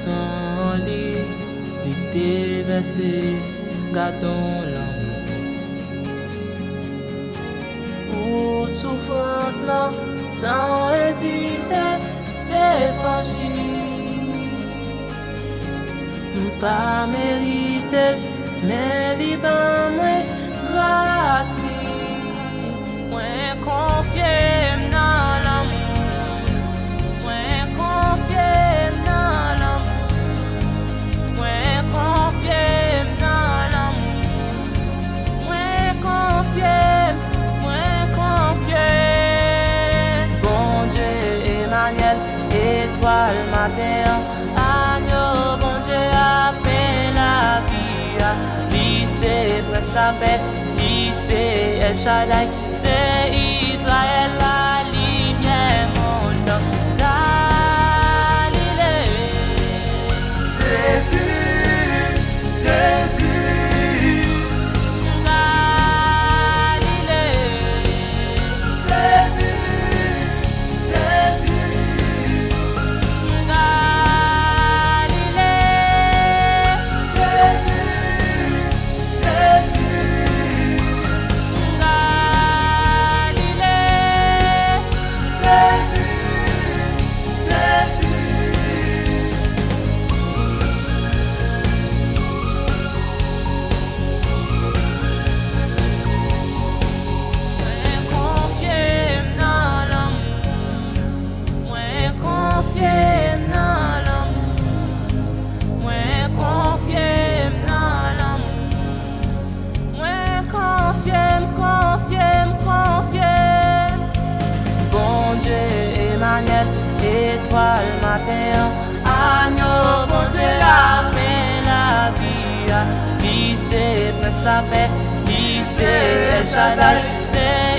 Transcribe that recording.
sang li était versé, gardons l'amour. Pour souffrance là, sans hésiter, t'es franchi. Pas mérite, mais vivan mwen grâce li. Mwen konfye'n dans l'amour. Mwen konfye'n dans l'amour. Mwen konfye'n dans l'amour. Mwen konfye'n. Bondye Emmanuel, Etwal maten, Anyo Bondye appelle la vie. Li c'est plas la paix, li c'est El Shaddai, c'est Israël la lumière monde. Galile, Jezi, Jezi. Etwal maten, Anyo Bondye appelle la vie. Li c'est plas la paix, li c'est El Shaddai, c'est